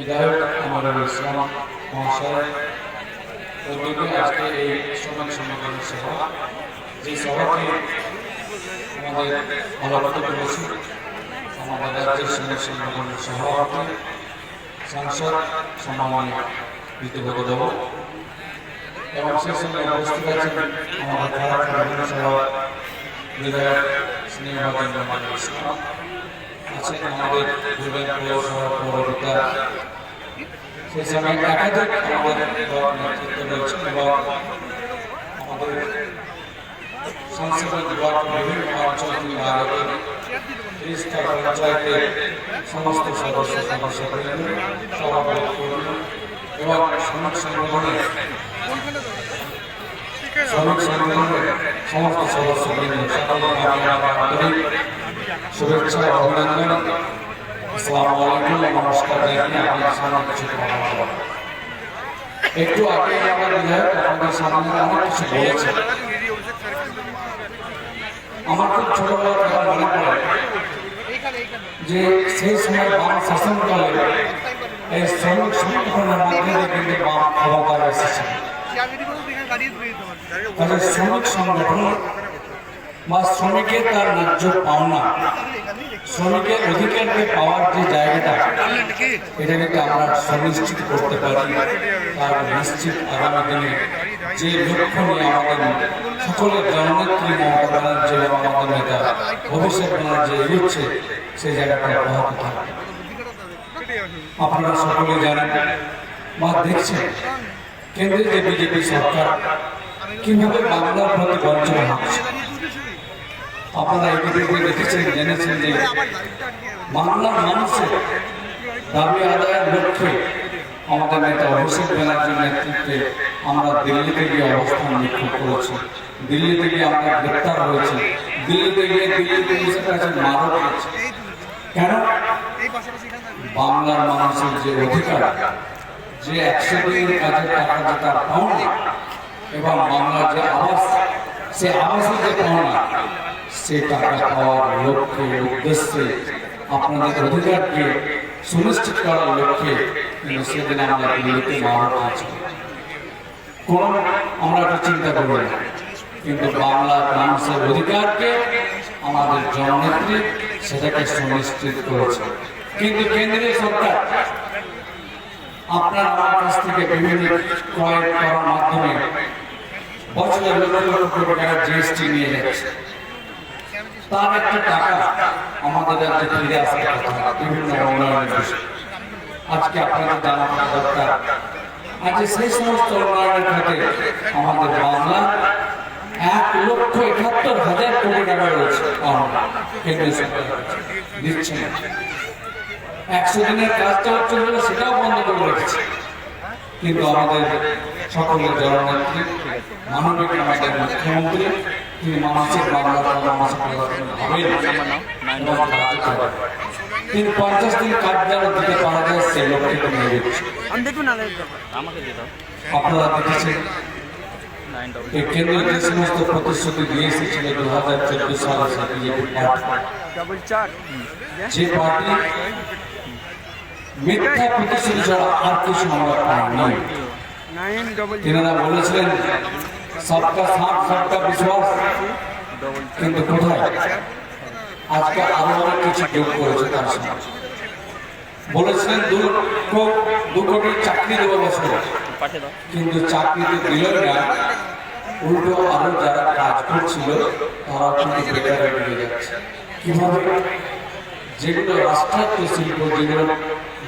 বিধায়ক আমানুল ইসলাম মহাশয় উদ্যোগে আজকে এই শ্রমিক সংগঠনের সভা, যে সভাটি আমাদের আলোচিত করেছি আমাদের রাজ্যের শ্রমিক সংগঠনের সভাপতি সাংসদ সম্মানীয় বিদ্যুৎ দেব এবং সেই সঙ্গে উপস্থিত আছেন আমাদের ভারত বিধানসভা বিধায়ক স্নেহভাজন আমানুল ইসলাম, আছেন আমাদের পূর্বের পৌরসভা পৌরপিতা, সেই সময় একাধিক আমাদের নেতৃত্ব রয়েছেন এবং আমাদের সংসদীয় বিভাগ বিভিন্ন অঞ্চল বিভাগের 30টা পঞ্চায়েতের সমস্ত সদস্য সদস্যবৃন্দ, সভাপতি এবং শ্রমিক সংগঠনের সমস্ত সদস্যবৃন্দ সকলকে আমি আমার আন্তরিক শুভেচ্ছা অভিনন্দন। আসসালামু আলাইকুম, নমস্কার জানিয়ে আপনাদের সামনে কিছু কথা বলব। একটু আগে আমার বিধায়ক আপনাদের সামনে অনেক কিছু বলেছে। আমার খুব ছোটবেলার কথা মনে পড়ে যে সেই সময় বাম শাসনকালে এই শ্রমিক সংগঠনের মাধ্যমে কিন্তু বাম ক্ষমতায় এসেছে। শ্রমিক সংগঠন বা শ্রমিকের তার ন্যায্য পাওনা, শ্রমিকের অধিকারকে পাওয়ার যে জায়গাটা, এটাকে আমরা সুনিশ্চিত করতে পারি। তার নিশ্চিত আগামী দিনে যে লক্ষ্য নিয়ে আমাদের সকলের জননেত্রী মমতা ব্যানার্জি এবং আমাদের নেতা অভিষেক ব্যানার্জি এগোচ্ছে, সেই জায়গাটা অব্যাহত থাকবে। আপনারা সকলে জানেন বা দেখছেন কেন্দ্রের যে বিজেপি সরকার কিভাবে বাংলার প্রতি বঞ্চনা হচ্ছে। আপনারা ইতিমধ্যে দেখেছেন, জেনেছেন যে বাংলার মানুষের দাবি আদায়ের লক্ষ্যে আমাদের নেতা অভিষেক ব্যানার্জির নেতৃত্বে আমরা দিল্লিতে গিয়ে অবস্থান বিক্ষোভ করেছি, দিল্লিতে গিয়ে আমরা গ্রেপ্তার হয়েছি, দিল্লিতে গিয়ে দিল্লি পুলিশের কাছে মারও খেয়েছি। কেন? বাংলার মানুষের যে অধিকার, যে 100 দিনের কাজের টাকা যে তার পাওনা এবং বাংলার যে আবাস, সে আবাসের যে পাওনা, সে টাকা পাওয়ার লক্ষ্যে উদ্দেশ্যে আপনাদের অধিকারকে সুনিশ্চিত করার লক্ষ্যে কিন্তু সেদিন আমরা দিল্লিতে মারা হয়েছি। কোন আমরা এটা চিন্তা করব না, কিন্তু বাংলার মানুষের অধিকারকে আমাদের জননেত্রী সেটাকে সুনিশ্চিত করেছে। কিন্তু কেন্দ্রীয় সরকার আপনার আমার কাছ থেকে বিভিন্ন ক্রয় করার মাধ্যমে বছরে লক্ষ লক্ষ কোটি টাকা জিএসটি নিয়ে যাচ্ছে। তার একটা টাকা আমাদের রাজ্যে ফিরে আসার কথা বিভিন্ন উন্নয়নের বিষয়। আজকে আপনাদের জানানো দরকার, আজকে সেই সমস্ত উন্নয়নের খাতে আমাদের বাংলা 1,71,000 কোটি টাকা রয়েছে, কেন্দ্রীয় সরকার দিচ্ছে না। 100 দিনের কাজটা হচ্ছে সেটাও বন্ধ করে রেখেছে। কিন্তু আমাদের সকলের জননেত্রী মানবিক আমাদের মুখ্যমন্ত্রী, তিনি মানুষের বাংলা তিনি 50 দিন কাজ যেন দিতে পারা যায় সেই লক্ষ্যে নিয়ে দিচ্ছে। আপনারা দেখেছেন এই কেন্দ্র যে সমস্ত প্রতিশ্রুতি দিয়ে এসেছিল 2014 সালে যে পার্টি মিথ্যা প্রতিশ্রুতি ছাড়া আর কিছু আমরা পাইনি। তেনারা বলেছিলেন সবকা সাথ সবকা বিশ্বাস, কিন্তু কোথায়? আজকে আরো অনেক কিছু যোগ করেছে। তার সঙ্গে বলেছিলেন 2 কোটি চাকরি দেবো বছর, কিন্তু চাকরিতে দিলেন না, উল্টো আরো যারা কাজ করছিল তারা কিন্তু বেকারে ডুবে যাচ্ছে। কিভাবে? যেগুলো রাষ্ট্রায়ত্ত শিল্প, যেগুলো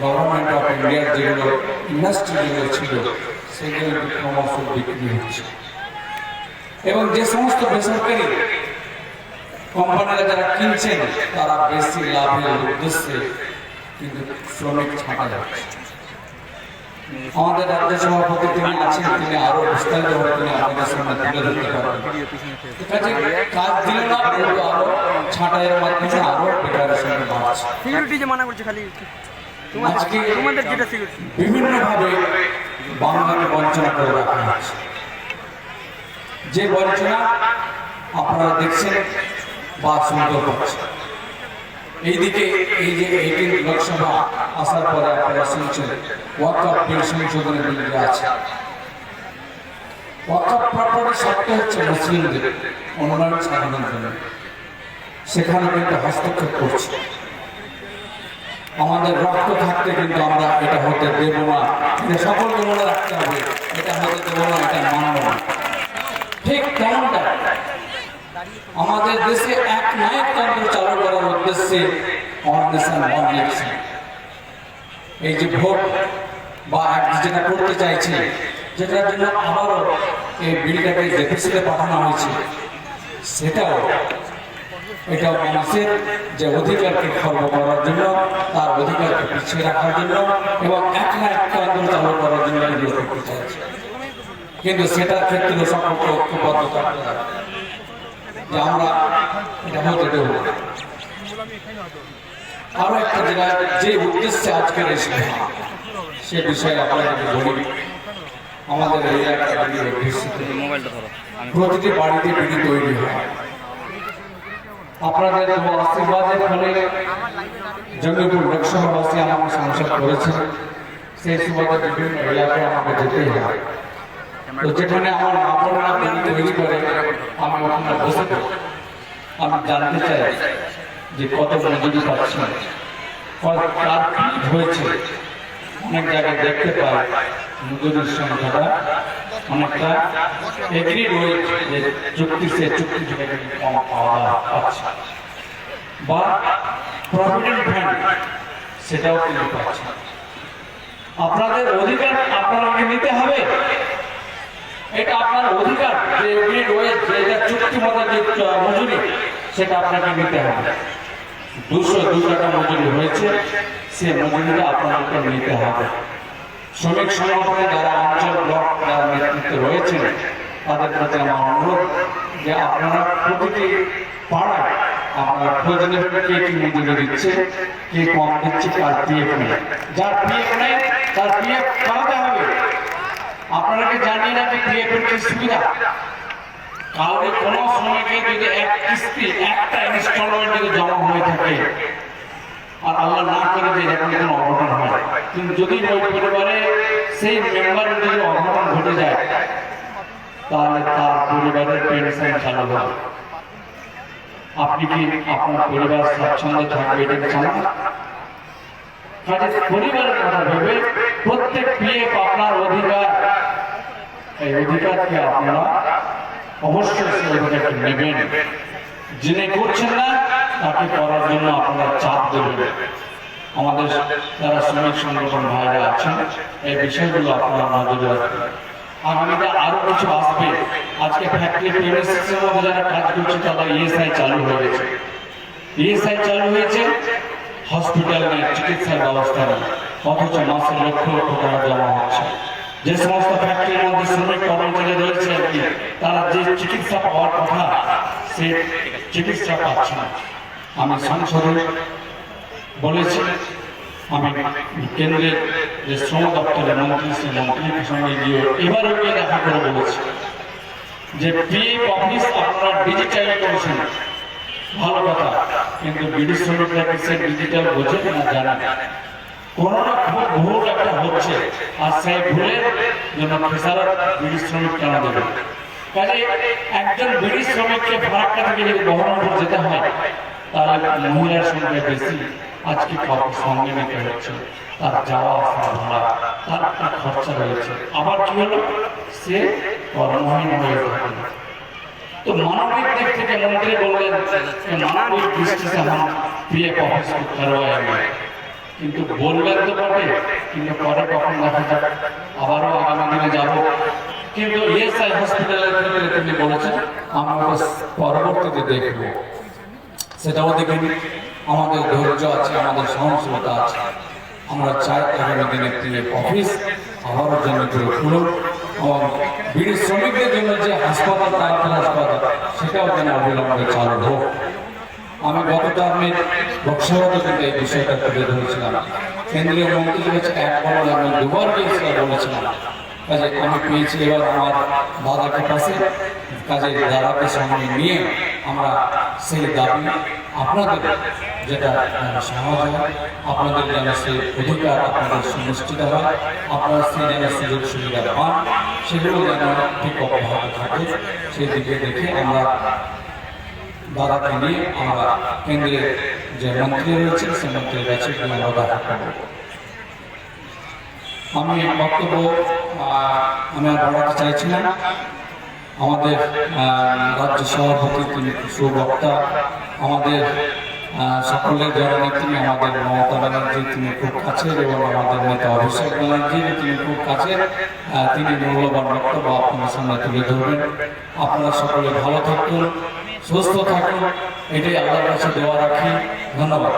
গভর্নমেন্ট অফ ইন্ডিয়ার যেগুলো ইন্ডাস্ট্রি যেগুলো ছিল, সেগুলো ক্রমশ বিক্রি হচ্ছে এবং যে সমস্ত বেসরকারি কোম্পানিরা যারা কিনছেন তারা বেশি লাভের উদ্দেশ্যে কিন্তু শ্রমিক ছাঁটা যাচ্ছে। আমাদের রাজ্য সভাপতি তিনি আছেন, তিনি আরো বিস্তারিতভাবে তিনি আপনাদের সামনে তুলে ধরতে পারবেন। কাজ দিলে না, আরো ছাঁটাইয়ের মাধ্যমে আরো বেকারের সঙ্গে বাড়ছে। আজকে বিভিন্নভাবে বাংলাকে বঞ্চনা করে রাখা হচ্ছে। যে বঞ্চনা আপনারা দেখছেন বা শুনতে পাচ্ছেন, এইদিকে এই যে 18 লোকসভা আসার পরে আপনারা শুনছেন ওয়াকফ বিল সংশোধনের বিল আছে। ওয়াকফ প্রপার্টি সত্য হচ্ছে মুসলিমদের উন্নয়ন সাধনের জন্য, সেখানে কিন্তু হস্তক্ষেপ করছে। আমাদের রক্ত থাকতে কিন্তু আমরা এটা হতে দেব না, এটা সকলকে মনে রাখতে হবে, এটা হতে দেব না, এটা মানব না। ঠিক তেমনটা আমাদের দেশে এক নায়কতন্ত্র চালু করার উদ্দেশ্যে এই যে ভোট বা যেটা করতে চাইছে, যেটার জন্য আবারও এই বিলটাকে ডেফিসিটে পাঠানো হয়েছে, সেটাও এটাও মানুষের যে অধিকারকে খর্ব করার জন্য, তার অধিকারকে পিছিয়ে রাখার জন্য এবং এক নায়কতন্ত্র চালু করার জন্য এগুলো করতে চাইছে। কিন্তু সেটার ক্ষেত্রে সকলকে ঐক্যবদ্ধ থাকতে হবে যে আমরা এটা হতে দেব না। আরো একটা জায়গায় যে উদ্দেশ্যে আজকের এই সভা, সে বিষয়ে আপনাদেরকে বলি। আমাদের এই প্রতিটি বাড়িতে বিড়ি তৈরি হয়। আপনাদের আশীর্বাদের ফলে জঙ্গিপুর লোকসভাবাসী আমাকে সাংসদ করেছে, সেই সুবাদে বিভিন্ন এলাকায় আমাকে যেতেই হয়। তো যেখানে আমার আপনারা বিড়ি তৈরি করে আমি ওখানে বসে আমি জানতে চাই যে কত মজুরি পাচ্ছেন, কার কি হয়েছে। অনেক জায়গায় দেখতে পাই মজুরির সংখ্যাটা অনেকটা এগ্রি রয়েছে যে চুক্তি থেকে কম পাওয়া পাচ্ছে, বা প্রভিডেন্ট ফান্ড সেটাও কিন্তু পাচ্ছে। আপনাদের অধিকার আপনাকে নিতে হবে, এটা আপনার অধিকার যে এগ্রি রয়েছে, যে চুক্তি মতো যে মজুরি সেটা আপনাকে নিতে হবে। 202 টাকা মজুরি হয়েছে, সে মজুরিটা আপনাদেরকে নিতে হবে। শ্রমিক সংগঠনে যারা অঞ্চল ব্লক যারা নেতৃত্বে রয়েছেন, তাদের প্রতি আমার অনুরোধ যে আপনারা প্রতিটি পাড়ায় আপনারা খোঁজ নেবেন কে কি মজুরি দিচ্ছে, কে কম দিচ্ছে, কার পিএফ নেই। যার পিএফ নেই তার পিএফ করাতে হবে। আপনাদেরকে জানিয়ে রাখি পিএফ এর কি সুবিধা। কাউকে কোনো শ্রমিকের যদি এক কিস্তি একটা ইনস্টলমেন্ট যদি জমা হয়ে থাকে, আর আল্লাহ না করে যে এরকম কোনো অঘটন হয়, কিন্তু যদি ওই পরিবারে সেই মেম্বারের যদি অঘটন ঘটে যায়, তাহলে তার পরিবারের পেনশন চালু হবে। আপনি কি আপনার পরিবার স্বাচ্ছন্দ্য থাকবে এটাকে চালান? কাজে পরিবারের কথা ভেবে প্রত্যেক পিএফ আপনার অধিকার, এই অধিকারকে আপনারা অবশ্যই সেই অধিকারকে নেবেন। যিনি করছেন না তাকে করার জন্য আপনারা চাপ দেবেন। আমাদের যারা শ্রমিক সংগঠন ভাইরা আছেন, এই বিষয়গুলো আপনারা নজরে রাখবেন। আগামীতে আরো কিছু আসবে। আজকে ফ্যাক্টরি প্রেমিসেসের মধ্যে যারা কাজ করছে তাদের ইএসআই চালু হয়ে গেছে। ইএসআই চালু হয়েছে, হসপিটাল নেই, চিকিৎসার ব্যবস্থা নেই, অথচ মাসে লক্ষ লক্ষ টাকা জমা হচ্ছে। যে সমস্ত ফ্যাক্টরির মধ্যে শ্রমিক কর্মচারী রয়েছে আর কি, তারা যে চিকিৎসা পাওয়ার কথা সে চিকিৎসা পাচ্ছে না। আমি সংসদে বলেছি, আমি কেন্দ্রের যে শ্রম দপ্তরের মন্ত্রী, সেই মন্ত্রীর সঙ্গে গিয়ে এবারও গিয়ে দেখা করে বলেছি যে পিএফ অফিস আপনারা ডিজিটাল করেছেন, ভালো কথা, কিন্তু বিডি শ্রমিকরা সে ডিজিটাল বোঝে না, জানা কোনো না খুব ভুল একটা হচ্ছে, আর সেই ভুলের জন্য খেসারত বিডি শ্রমিক কেন দেবে? কাজে একজন বিডি শ্রমিককে ফারাক্কা থেকে যদি বহরমপুর যেতে হয়, তাহলে মহিলার সংখ্যা বেশি। আজকে সঙ্গে নিতে হচ্ছে, তার যাওয়া আসা ভাড়া, তার একটা খরচা রয়েছে। আবার কি হলো, সে কর্মহীন হয়ে থাকে। তো মানবিক দিক থেকে মন্ত্রী বললেন মানবিক দৃষ্টিতে আমার পিএফ অফিস করওয়ায়, কিন্তু বললেন তো বটে, কিন্তু পরে কখন দেখা যাক, আবারও আগামী দিনে যাব। কিন্তু ইএসআই হসপিটালের ক্ষেত্রে তিনি বলেছেন আমরা পরবর্তীতে দেখব, সেটাও দেখিনি। আমাদের ধৈর্য আছে, আমাদের সহনশীলতা আছে। আমরা চাই আগামী দিনে পিএফ অফিস আবারও জন্য খুলুক এবং বিড়ি শ্রমিকদের জন্য যে হাসপাতাল, কারখানা হাসপাতাল, সেটাও যেন অবিলম্বে চালু হোক। আমি গত টার্মে লোকসভাতে কিন্তু এই বিষয়টা তুলে ধরেছিলাম। কেন্দ্রীয় মন্ত্রীর কাছে একবার আমি দুবার গিয়েছিলাম, বলেছিলাম। কাজে আমি পেয়েছি এবার আমার দাদাকে পাশে, কাজে দাদাকে সঙ্গে নিয়ে আমরা সেই দাবি আপনাদের যেটা সমাজ হয়, আপনাদের যেন সেই অধিকার আপনাদের সুনিশ্চিত হয়, আপনারা সেই যেন সুযোগ সুবিধা পান, সেগুলো যেন ঠিক অব্যাহত থাকে, সেই দিকে দেখে আমরা দাদাকে নিয়ে আমরা কেন্দ্রের যে মন্ত্রী রয়েছে সেই মন্ত্রীর কাছে আমরা দেখা করব। আমি বক্তব্য আমি আর বাড়াতে চাইছি না। আমাদের রাজ্য সভাপতি তিনি সুবক্তা, আমাদের সকলের জননী তিনি আমাদের মমতা ব্যানার্জি তিনি খুব কাছের, এবং আমাদের নেতা অভিষেক ব্যানার্জি তিনি খুব কাছের। তিনি মূল্যবান বক্তব্য আপনার সামনে তুলে ধরবেন। আপনারা সকলে ভালো থাকুন, সুস্থ থাকুন, এটাই আল্লাহর কাছে দোয়া রাখি। ধন্যবাদ।